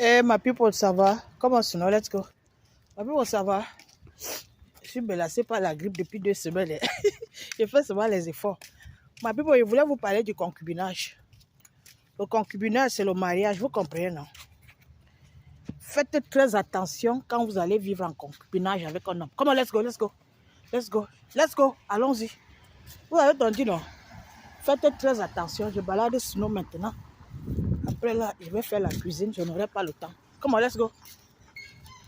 Eh, ma people, ça va? Comment sinon? Let's go. Ma people, ça va? Je suis menacée par la grippe depuis 2 semaines. Je fais souvent les efforts. Ma people, je voulais vous parler du concubinage. Le concubinage, c'est le mariage, vous comprenez, non? Faites très attention quand vous allez vivre en concubinage avec un homme. Comment, let's go, let's go. Let's go, let's go, allons-y. Vous avez entendu, non? Faites très attention, je balade sinon maintenant. Après là, je vais faire la cuisine, je n'aurai pas le temps. Comment, let's go.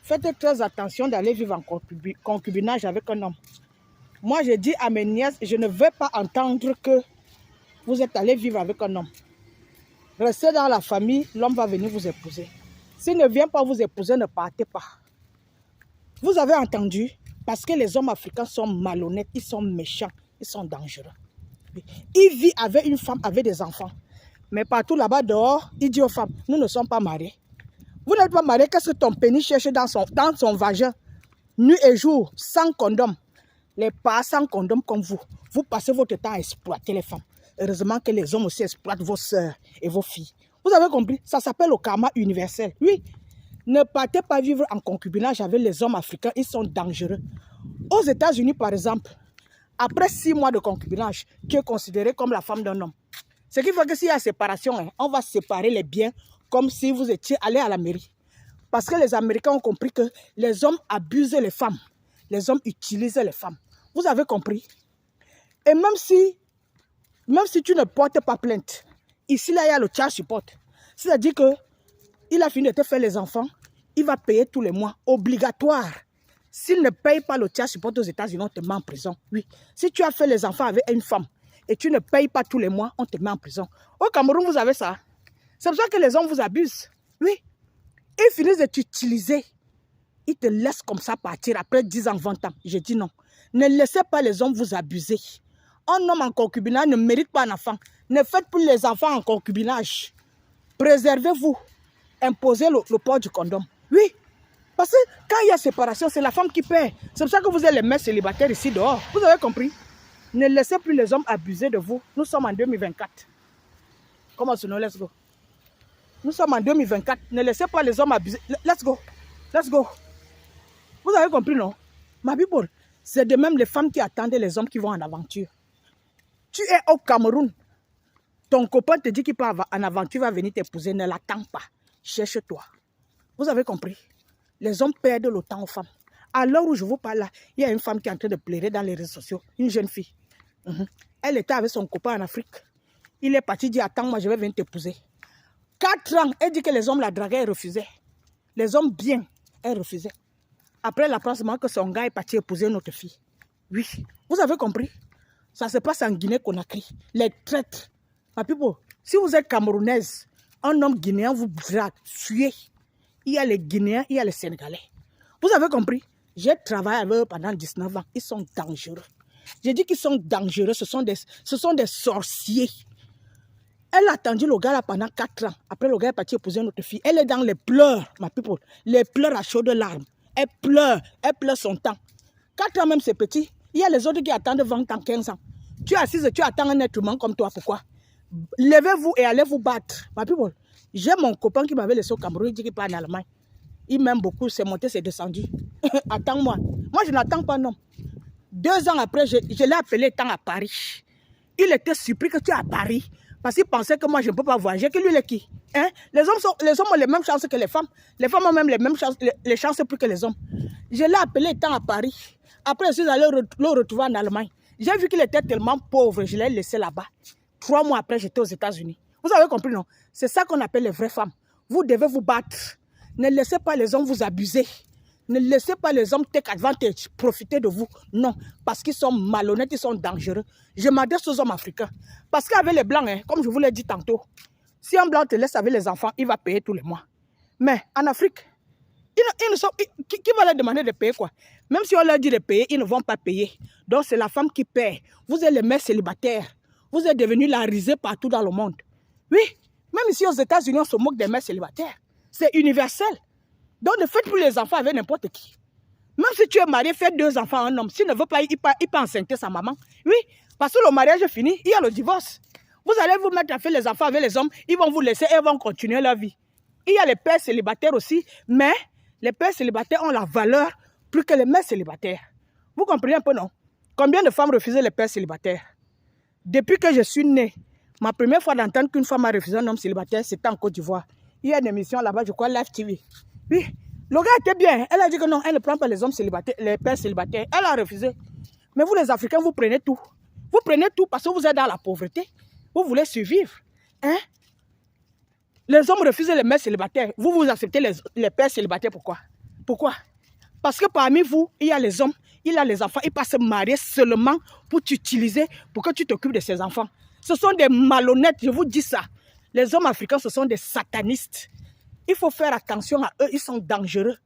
Faites très attention d'aller vivre en concubinage avec un homme. Moi, je dis à mes nièces, je ne veux pas entendre que vous êtes allé vivre avec un homme. Restez dans la famille, l'homme va venir vous épouser. S'il ne vient pas vous épouser, ne partez pas. Vous avez entendu? Parce que les hommes africains sont malhonnêtes, ils sont méchants, ils sont dangereux. Il vit avec une femme, avec des enfants. Mais partout là-bas dehors, il dit aux femmes, nous ne sommes pas mariés. Vous n'êtes pas marié, qu'est-ce que ton pénis cherche dans son vagin, nuit et jour, sans condom. Les pas sans condom comme vous. Vous passez votre temps à exploiter les femmes. Heureusement que les hommes aussi exploitent vos sœurs et vos filles. Vous avez compris? Ça s'appelle le karma universel. Oui. Ne partez pas vivre en concubinage avec les hommes africains. Ils sont dangereux. Aux États-Unis, par exemple, après 6 mois de concubinage, tu es considéré comme la femme d'un homme. Ce qui fait que s'il y a séparation, on va séparer les biens comme si vous étiez allé à la mairie. Parce que les Américains ont compris que les hommes abusent les femmes. Les hommes utilisent les femmes. Vous avez compris? Et même si tu ne portes pas plainte, ici, là, il y a le child support. C'est-à-dire qu'il a fini de te faire les enfants, il va payer tous les mois, obligatoire. S'il ne paye pas le child support aux États-Unis, on te met en prison. Oui. Si tu as fait les enfants avec une femme et tu ne payes pas tous les mois, on te met en prison. Au Cameroun, vous avez ça. C'est pour ça que les hommes vous abusent. Oui. Ils finissent de t'utiliser. Ils te laissent comme ça partir après 10 ans, 20 ans. Je dis non. Ne laissez pas les hommes vous abuser. Un homme en concubinage ne mérite pas un enfant. Ne faites plus les enfants en concubinage. Préservez-vous. Imposez le port du condom. Oui. Parce que quand il y a séparation, c'est la femme qui paie. C'est pour ça que vous êtes les mères célibataires ici dehors. Vous avez compris? Ne laissez plus les hommes abuser de vous. Nous sommes en 2024. Comment sinon? Let's go. Nous sommes en 2024. Ne laissez pas les hommes abuser. Let's go. Let's go. Vous avez compris, non? Ma people, c'est de même les femmes qui attendent les hommes qui vont en aventure. Tu es au Cameroun. Ton copain te dit qu'il part en aventure, va venir t'épouser. Ne l'attends pas. Cherche-toi. Vous avez compris? Les hommes perdent le temps aux femmes. À l'heure où je vous parle là, il y a une femme qui est en train de pleurer dans les réseaux sociaux. Une jeune fille. Elle était avec son copain en Afrique. Il est parti dire, attends, moi je vais venir t'épouser. 4 ans, elle dit que les hommes la draguaient, elle refusait. Les hommes bien, elle refusait. Après l'apprentissement que son gars est parti épouser notre fille. Oui, vous avez compris? Ça se passe en Guinée-Conakry. Les traîtres. Ma people, si vous êtes camerounaise, un homme guinéen vous drague, fuyez. Il y a les Guinéens, il y a les Sénégalais. Vous avez compris? J'ai travaillé avec eux pendant 19 ans. Ils sont dangereux. J'ai dit qu'ils sont dangereux. Ce sont des sorciers. Elle a attendu le gars là pendant 4 ans. Après, le gars est parti épouser notre fille. Elle est dans les pleurs, ma people. Les pleurs à chaudes larmes. Elle pleure son temps. 4 ans même, c'est petit. Il y a les autres qui attendent 20 ans, 15 ans. Tu es assise, tu attends un être humain comme toi. Pourquoi? Levez-vous et allez vous battre. Ma people, j'ai mon copain qui m'avait laissé au Cameroun. Il dit qu'il part en Allemagne. Il m'aime beaucoup. C'est monté, c'est descendu. Attends-moi. Moi, je n'attends pas, non. 2 ans après, je l'ai appelé étant à Paris. Il était surpris que tu es à Paris. Parce qu'il pensait que moi, je ne peux pas voyager. Que lui, il est qui? Hein? Les hommes ont les mêmes chances que les femmes. Les femmes ont même les mêmes chances, les chances plus que les hommes. Je l'ai appelé étant à Paris. Après, je suis allé le retrouver en Allemagne. J'ai vu qu'il était tellement pauvre. Je l'ai laissé là-bas. 3 mois après, j'étais aux États-Unis. Vous avez compris, non? C'est ça qu'on appelle les vraies femmes. Vous devez vous battre. Ne laissez pas les hommes vous abuser. Ne laissez pas les hommes take advantage, profiter de vous. Non, parce qu'ils sont malhonnêtes, ils sont dangereux. Je m'adresse aux hommes africains. Parce qu'avec les blancs, comme je vous l'ai dit tantôt, si un blanc te laisse avec les enfants, il va payer tous les mois. Mais en Afrique, qui va leur demander de payer quoi? Même si on leur dit de payer, ils ne vont pas payer. Donc c'est la femme qui paie. Vous êtes les mères célibataires. Vous êtes devenus la risée partout dans le monde. Oui, même ici aux États-Unis, on se moque des mères célibataires. C'est universel. Donc ne faites plus les enfants avec n'importe qui. Même si tu es marié, fais 2 enfants à un homme. S'il ne veut pas, il peut enceinte sa maman. Oui, parce que le mariage est fini, il y a le divorce. Vous allez vous mettre à faire les enfants avec les hommes, ils vont vous laisser et ils vont continuer leur vie. Il y a les pères célibataires aussi, mais les pères célibataires ont la valeur plus que les mères célibataires. Vous comprenez un peu, non? Combien de femmes refusaient les pères célibataires? Depuis que je suis née, ma première fois d'entendre qu'une femme a refusé un homme célibataire, c'était en Côte d'Ivoire. Il y a une émission là-bas, je crois, Live TV. Oui, le gars était bien. Elle a dit que non, elle ne prend pas les hommes célibataires, les pères célibataires. Elle a refusé. Mais vous, les Africains, vous prenez tout. Vous prenez tout parce que vous êtes dans la pauvreté. Vous voulez survivre. Hein? Les hommes refusent les mères célibataires. Vous, vous acceptez les pères célibataires. Pourquoi? Pourquoi? Parce que parmi vous, il y a les hommes, il y a les enfants. Ils peuvent se marier seulement pour t'utiliser, pour que tu t'occupes de ces enfants. Ce sont des malhonnêtes, je vous dis ça. Les hommes africains, ce sont des satanistes. Il faut faire attention à eux, ils sont dangereux.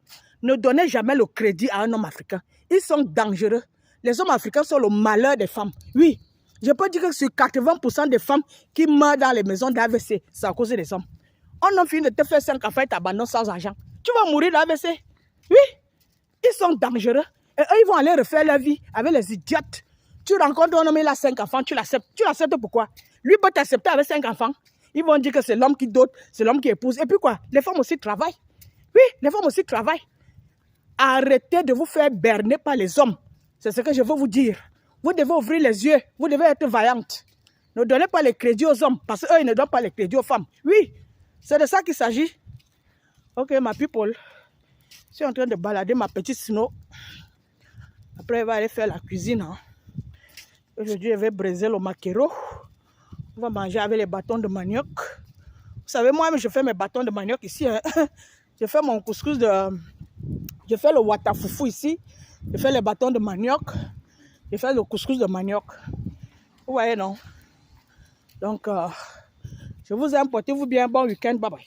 Ne donnez jamais le crédit à un homme africain. Ils sont dangereux. Les hommes africains sont le malheur des femmes. Oui, je peux dire que sur 80% des femmes qui meurent dans les maisons d'AVC, c'est à cause des hommes. On a fini de te faire 5 enfants et t'abandonnes sans argent. Tu vas mourir d'AVC. Oui, ils sont dangereux. Et eux, ils vont aller refaire leur vie avec les idiotes. Tu rencontres un homme, il a 5 enfants, tu l'acceptes. Tu l'acceptes pourquoi? Lui peut t'accepter avec 5 enfants. Ils vont dire que c'est l'homme qui dote, c'est l'homme qui épouse. Et puis quoi? Les femmes aussi travaillent. Oui, les femmes aussi travaillent. Arrêtez de vous faire berner par les hommes. C'est ce que je veux vous dire. Vous devez ouvrir les yeux. Vous devez être vaillante. Ne donnez pas les crédits aux hommes parce qu'eux, ils ne donnent pas les crédits aux femmes. Oui, c'est de ça qu'il s'agit. Ok, ma people. Je suis en train de balader ma petite snow. Après, elle va aller faire la cuisine. Hein. Aujourd'hui, elle va briser le maquereau. On va manger avec les bâtons de manioc. Vous savez, moi, je fais mes bâtons de manioc ici. Hein. Je fais mon couscous de... Je fais le watafoufou ici. Je fais les bâtons de manioc. Je fais le couscous de manioc. Vous voyez, non? Donc, je vous aime. Portez-vous bien. Bon week-end. Bye bye.